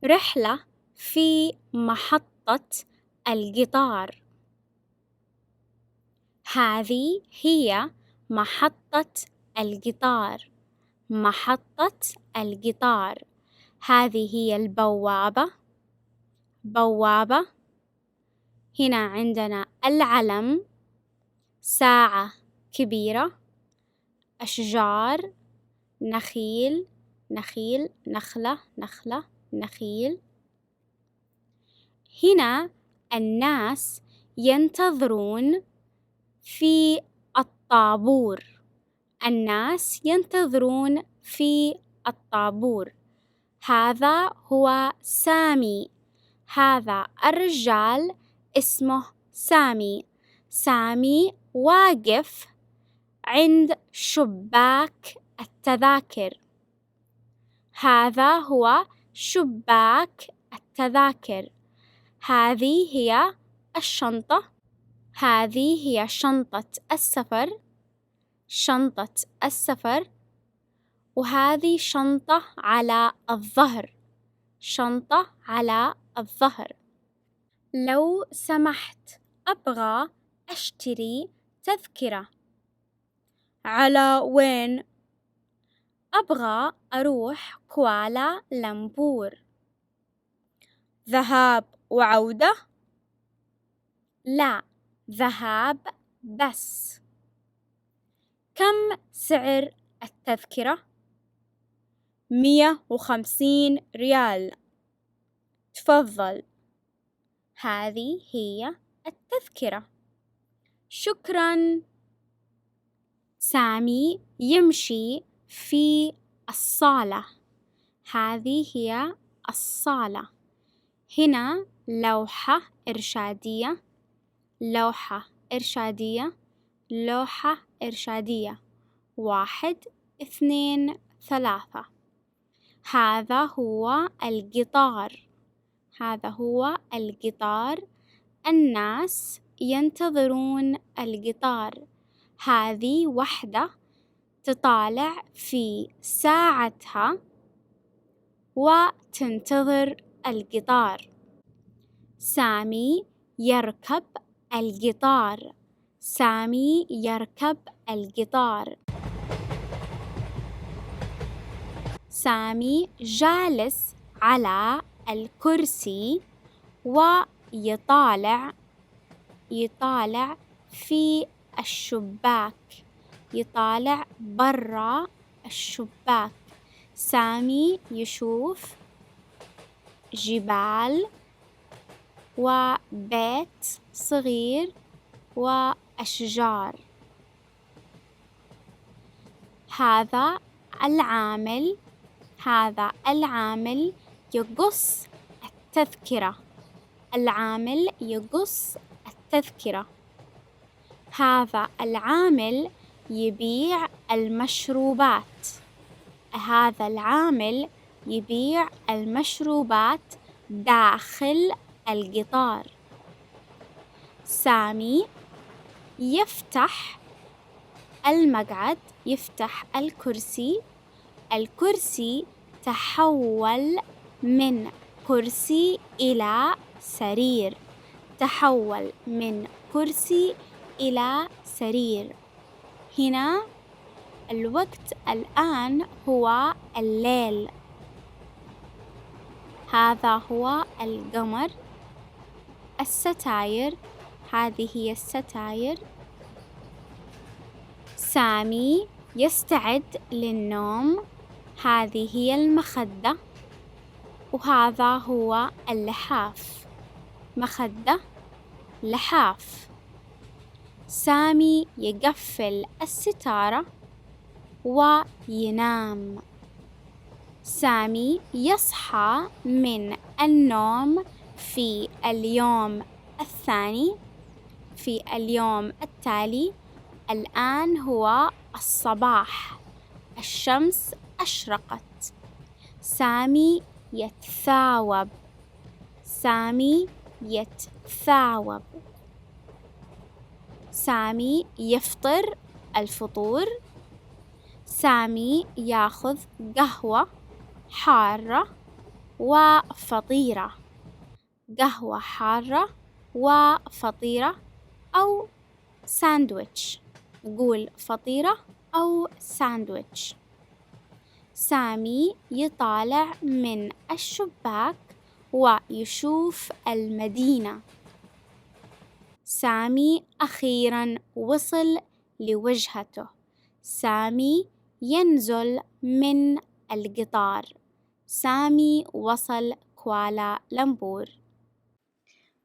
رحلة في محطة القطار. هذه هي محطة القطار. محطة القطار. هذه هي البوابة. بوابة. هنا عندنا العلم، ساعة كبيرة، أشجار، نخيل، نخيل، نخلة، نخلة، نخيل. هنا الناس ينتظرون في الطابور. الناس ينتظرون في الطابور. هذا هو سامي. هذا الرجال اسمه سامي. سامي واقف عند شباك التذاكر. هذا هو شباك التذاكر. هذه هي الشنطة. هذه هي شنطة السفر. شنطة السفر. وهذه شنطة على الظهر. شنطة على الظهر. لو سمحت، أبغى أشتري تذكرة. على وين؟ أبغى أروح كوالالمبور. ذهاب وعودة؟ لا، ذهاب بس. كم سعر التذكرة؟ 150 ريال. تفضل، هذه هي التذكرة. شكرا. سامي يمشي في الصالة. هذه هي الصالة. هنا لوحة إرشادية. لوحة إرشادية. لوحة إرشادية. 1 2 3. هذا هو القطار. هذا هو القطار. الناس ينتظرون القطار. هذه وحدة تطالع في ساعتها وتنتظر القطار. سامي يركب القطار. سامي يركب القطار. سامي جالس على الكرسي ويطالع في الشباك. يطالع برا الشباك. سامي يشوف جبال وبيت صغير وأشجار. هذا العامل يقص التذكرة. العامل يقص التذكرة. هذا العامل يبيع المشروبات. هذا العامل يبيع المشروبات داخل القطار. سامي يفتح المقعد، يفتح الكرسي. الكرسي تحول من كرسي إلى سرير. تحول من كرسي إلى سرير. هنا الوقت الآن هو الليل. هذا هو القمر. الستاير، هذه هي الستاير. سامي يستعد للنوم. هذه هي المخدة. وهذا هو اللحاف. مخدة، لحاف. سامي يقفل الستارة وينام. سامي يصحى من النوم في اليوم الثاني، في اليوم التالي. الآن هو الصباح. الشمس أشرقت. سامي يتثاوب. سامي يتثاوب. سامي يفطر الفطور. سامي ياخذ قهوة حارة. وفطيرة، قهوة حارة وفطيرة أو ساندويتش. نقول فطيرة أو ساندويتش. سامي يطالع من الشباك ويشوف المدينة. سامي أخيراً وصل لوجهته. سامي ينزل من القطار. سامي وصل كوالالمبور.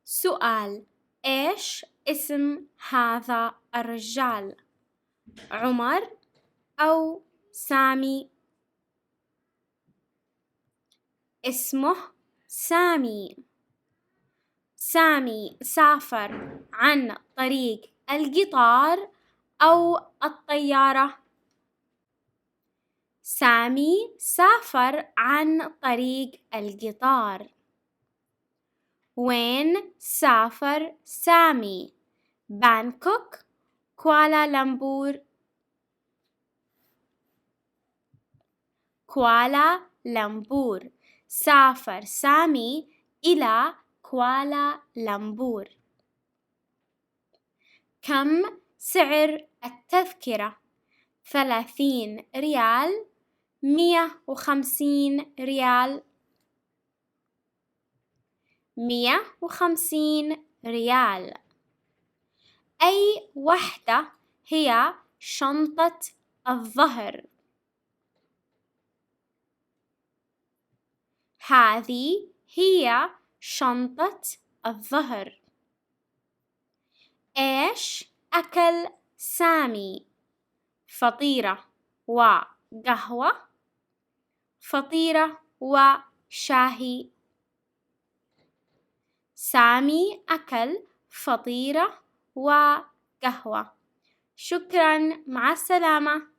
سؤال: إيش اسم هذا الرجال؟ عمر أو سامي؟ اسمه سامي. سامي سافر عن طريق القطار أو الطيارة؟ سامي سافر عن طريق القطار. وين سافر سامي؟ بانكوك، كوالالمبور؟ كوالالمبور. سافر سامي إلى كوالالمبور. كم سعر التذكرة؟ 30 ريال، 150 ريال؟ 150 ريال. أي وحدة هي شنطة الظهر؟ هذه هي شنطة الظهر. إيش أكل سامي؟ فطيرة وقهوة، فطيرة وشاهي؟ سامي أكل فطيرة وقهوة. شكراً، مع السلامة.